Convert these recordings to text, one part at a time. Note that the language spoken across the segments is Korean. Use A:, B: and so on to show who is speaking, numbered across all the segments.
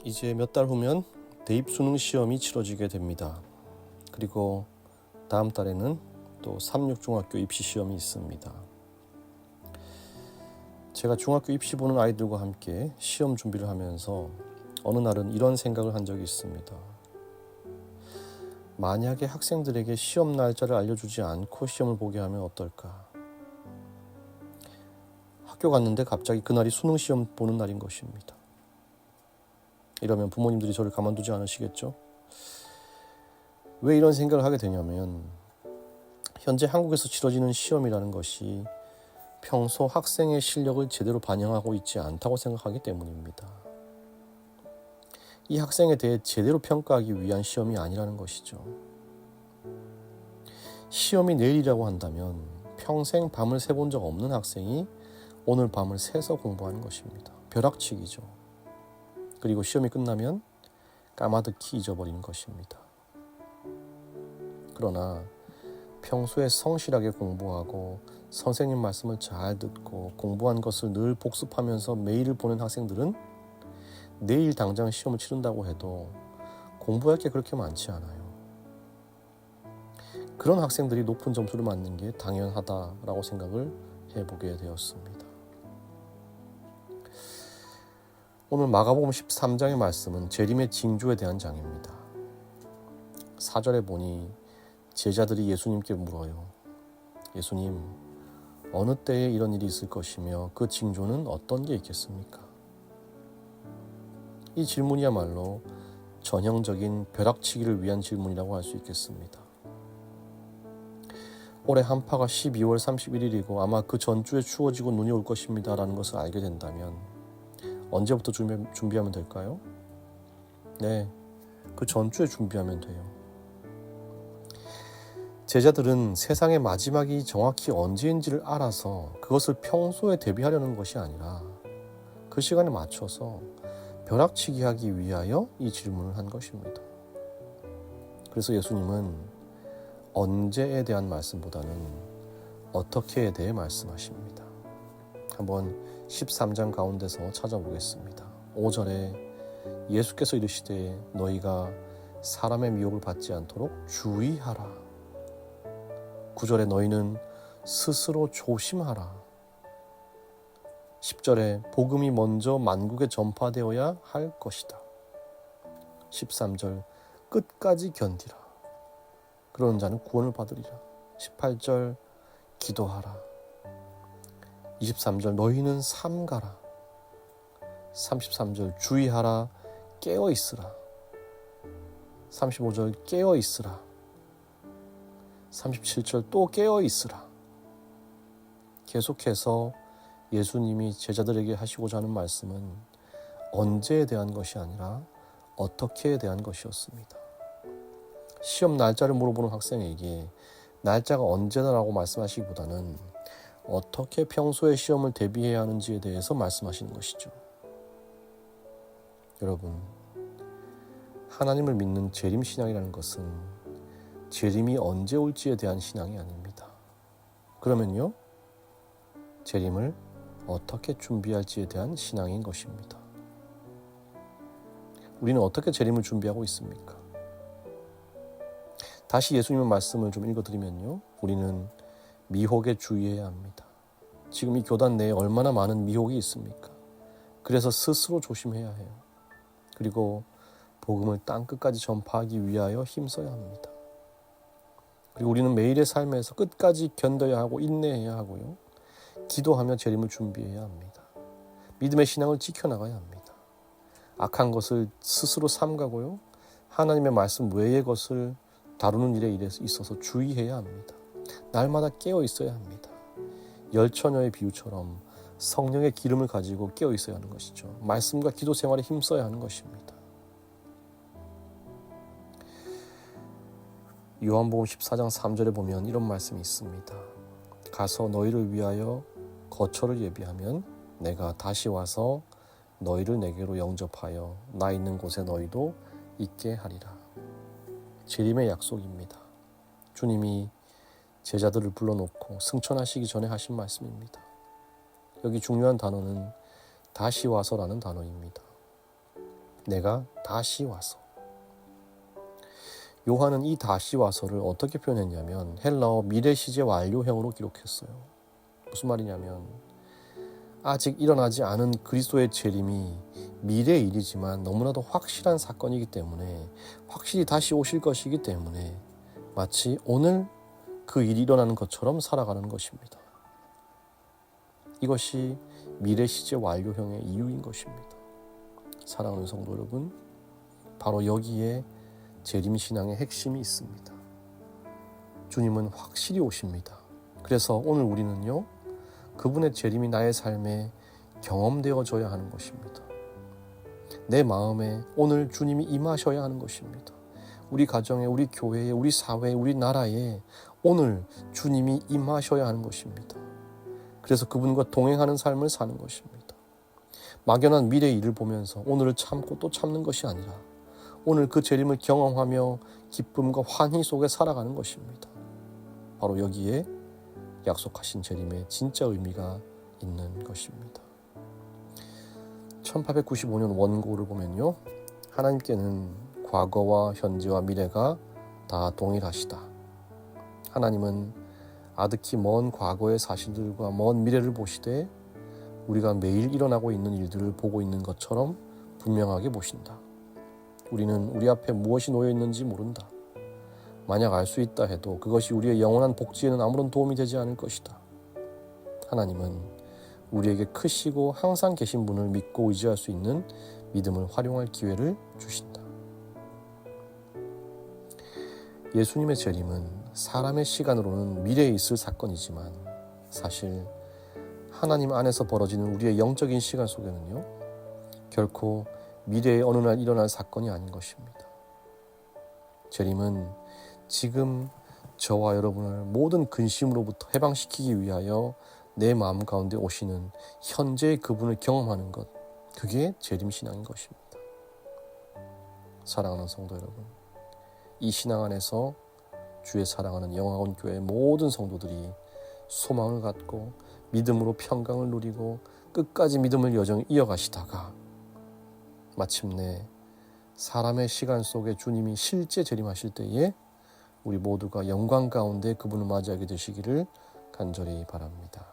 A: 이제 몇 달 후면 대입 수능 시험이 치러지게 됩니다. 그리고 다음 달에는 또 삼육중학교 입시 시험이 있습니다. 제가 중학교 입시 보는 아이들과 함께 시험 준비를 하면서 어느 날은 이런 생각을 한 적이 있습니다. 만약에 학생들에게 시험 날짜를 알려주지 않고 시험을 보게 하면 어떨까? 학교 갔는데 갑자기 그날이 수능 시험 보는 날인 것입니다. 이러면 부모님들이 저를 가만두지 않으시겠죠? 왜 이런 생각을 하게 되냐면 현재 한국에서 치러지는 시험이라는 것이 평소 학생의 실력을 제대로 반영하고 있지 않다고 생각하기 때문입니다. 이 학생에 대해 제대로 평가하기 위한 시험이 아니라는 것이죠. 시험이 내일이라고 한다면 평생 밤을 새본 적 없는 학생이 오늘 밤을 새서 공부하는 것입니다. 벼락치기죠. 그리고 시험이 끝나면 까마득히 잊어버리는 것입니다. 그러나 평소에 성실하게 공부하고 선생님 말씀을 잘 듣고 공부한 것을 늘 복습하면서 매일을 보낸 학생들은 내일 당장 시험을 치른다고 해도 공부할 게 그렇게 많지 않아요. 그런 학생들이 높은 점수를 맞는 게 당연하다라고 생각을 해보게 되었습니다. 오늘 마가복음 13장의 말씀은 재림의 징조에 대한 장입니다. 4절에 보니 제자들이 예수님께 물어요. 예수님, 어느 때에 이런 일이 있을 것이며 그 징조는 어떤 게 있겠습니까? 이 질문이야말로 전형적인 벼락치기를 위한 질문이라고 할 수 있겠습니다. 올해 한파가 12월 31일이고 아마 그 전주에 추워지고 눈이 올 것입니다 라는 것을 알게 된다면 언제부터 준비하면 될까요? 네, 그 전주에 준비하면 돼요. 제자들은 세상의 마지막이 정확히 언제인지를 알아서 그것을 평소에 대비하려는 것이 아니라 그 시간에 맞춰서 벼락치기 하기 위하여 이 질문을 한 것입니다. 그래서 예수님은 언제에 대한 말씀보다는 어떻게에 대해 말씀하십니다. 한번 13장 가운데서 찾아보겠습니다. 5절에 예수께서 이르시되 너희가 사람의 미혹을 받지 않도록 주의하라. 9절에 너희는 스스로 조심하라. 10절에 복음이 먼저 만국에 전파되어야 할 것이다. 13절 끝까지 견디라. 그러는 자는 구원을 받으리라. 18절 기도하라. 23절 너희는 삼가라. 33절 주의하라. 깨어있으라. 35절 깨어있으라. 37절 또 깨어있으라. 계속해서 예수님이 제자들에게 하시고자 하는 말씀은 언제에 대한 것이 아니라 어떻게에 대한 것이었습니다. 시험 날짜를 물어보는 학생에게 날짜가 언제다라고 말씀하시기보다는 어떻게 평소에 시험을 대비해야 하는지에 대해서 말씀하시는 것이죠. 여러분, 하나님을 믿는 재림신앙이라는 것은 재림이 언제 올지에 대한 신앙이 아닙니다. 그러면요, 재림을 어떻게 준비할지에 대한 신앙인 것입니다. 우리는 어떻게 재림을 준비하고 있습니까? 다시 예수님의 말씀을 좀 읽어드리면요, 우리는 미혹에 주의해야 합니다. 지금 이 교단 내에 얼마나 많은 미혹이 있습니까? 그래서 스스로 조심해야 해요. 그리고 복음을 땅끝까지 전파하기 위하여 힘써야 합니다. 그리고 우리는 매일의 삶에서 끝까지 견뎌야 하고 인내해야 하고요. 기도하며 재림을 준비해야 합니다. 믿음의 신앙을 지켜나가야 합니다. 악한 것을 스스로 삼가고요. 하나님의 말씀 외의 것을 다루는 일에 있어서 주의해야 합니다. 날마다 깨어 있어야 합니다. 열처녀의 비유처럼 성령의 기름을 가지고 깨어 있어야 하는 것이죠. 말씀과 기도 생활에 힘써야 하는 것입니다. 요한복음 14장 3절에 보면 이런 말씀이 있습니다. 가서 너희를 위하여 거처를 예비하면 내가 다시 와서 너희를 내게로 영접하여 나 있는 곳에 너희도 있게 하리라. 재림의 약속입니다. 주님이 제자들을 불러놓고 승천하시기 전에 하신 말씀입니다. 여기 중요한 단어는 다시 와서라는 단어입니다. 내가 다시 와서. 요한은 이 다시 와서를 어떻게 표현했냐면 헬라어 미래 시제 완료형으로 기록했어요. 무슨 말이냐면 아직 일어나지 않은 그리스도의 재림이 미래의 일이지만 너무나도 확실한 사건이기 때문에 확실히 다시 오실 것이기 때문에 마치 오늘 그 일이 일어나는 것처럼 살아가는 것입니다. 이것이 미래 시제 완료형의 이유인 것입니다. 사랑하는 성도 여러분, 바로 여기에 재림신앙의 핵심이 있습니다. 주님은 확실히 오십니다. 그래서 오늘 우리는요, 그분의 재림이 나의 삶에 경험되어져야 하는 것입니다. 내 마음에 오늘 주님이 임하셔야 하는 것입니다. 우리 가정에, 우리 교회에, 우리 사회에, 우리 나라에 오늘 주님이 임하셔야 하는 것입니다. 그래서 그분과 동행하는 삶을 사는 것입니다. 막연한 미래의 일을 보면서 오늘을 참고 또 참는 것이 아니라 오늘 그 재림을 경험하며 기쁨과 환희 속에 살아가는 것입니다. 바로 여기에 약속하신 재림의 진짜 의미가 있는 것입니다. 1895년 원고를 보면요, 하나님께는 과거와 현재와 미래가 다 동일하시다. 하나님은 아득히 먼 과거의 사실들과 먼 미래를 보시되 우리가 매일 일어나고 있는 일들을 보고 있는 것처럼 분명하게 보신다. 우리는 우리 앞에 무엇이 놓여 있는지 모른다. 만약 알 수 있다 해도 그것이 우리의 영원한 복지에는 아무런 도움이 되지 않을 것이다. 하나님은 우리에게 크시고 항상 계신 분을 믿고 의지할 수 있는 믿음을 활용할 기회를 주신다. 예수님의 재림은 사람의 시간으로는 미래에 있을 사건이지만 사실 하나님 안에서 벌어지는 우리의 영적인 시간 속에는요, 결코 미래의 어느 날 일어날 사건이 아닌 것입니다. 재림은 지금 저와 여러분을 모든 근심으로부터 해방시키기 위하여 내 마음 가운데 오시는 현재의 그분을 경험하는 것, 그게 재림신앙인 것입니다. 사랑하는 성도 여러분, 이 신앙 안에서 주의 사랑하는 영화원 교회의 모든 성도들이 소망을 갖고 믿음으로 평강을 누리고 끝까지 믿음을 여정히 이어가시다가 마침내 사람의 시간 속에 주님이 실제 재림하실 때에 우리 모두가 영광 가운데 그분을 맞이하게 되시기를 간절히 바랍니다.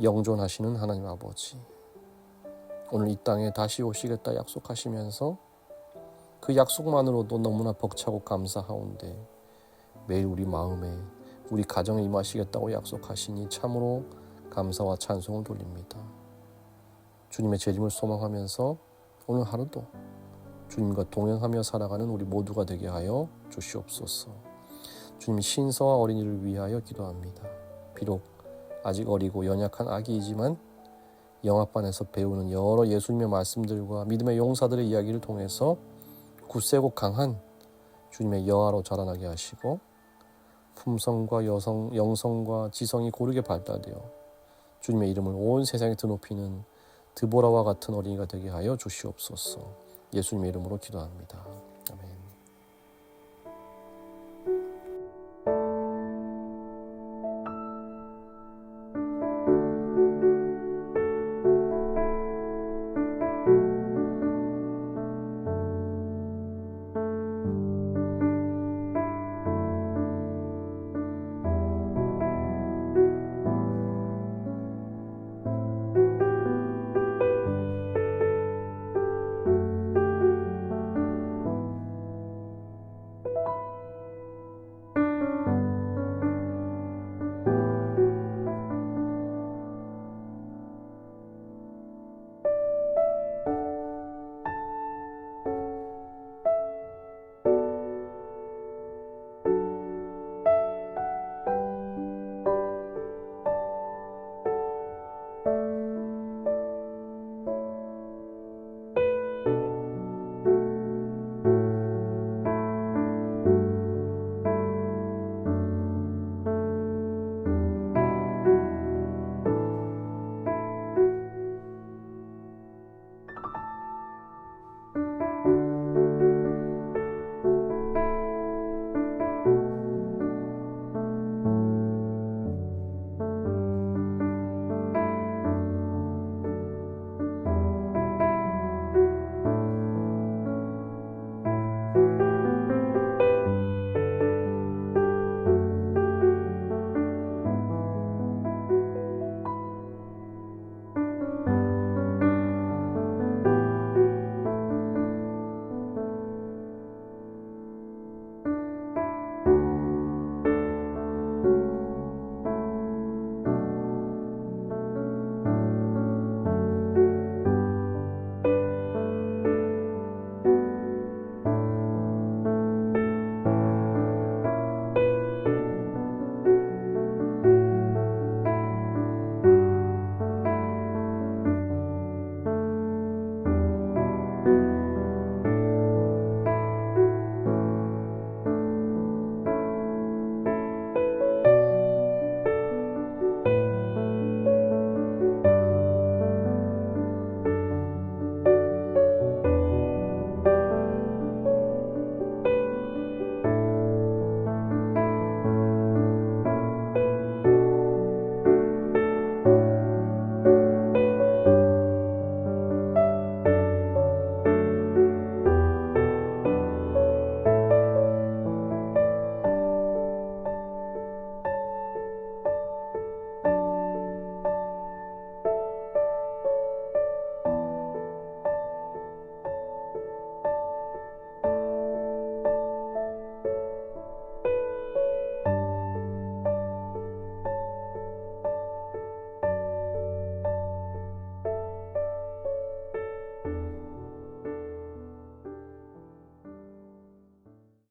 A: 영존하시는 하나님 아버지, 오늘 이 땅에 다시 오시겠다 약속하시면서 그 약속만으로도 너무나 벅차고 감사하온데 매일 우리 마음에 우리 가정에 임하시겠다고 약속하시니 참으로 감사와 찬송을 돌립니다. 주님의 재림을 소망하면서 오늘 하루도 주님과 동행하며 살아가는 우리 모두가 되게 하여 주시옵소서. 주님, 신성한 어린이를 위하여 기도합니다. 비록 아직 어리고 연약한 아기이지만 영합반에서 배우는 여러 예수님의 말씀들과 믿음의 용사들의 이야기를 통해서 굳세고 강한 주님의 여아로 자라나게 하시고 품성과 영성과 지성이 고르게 발달되어 주님의 이름을 온 세상에 드높이는 드보라와 같은 어린이가 되게 하여 주시옵소서. 예수님의 이름으로 기도합니다. 아멘.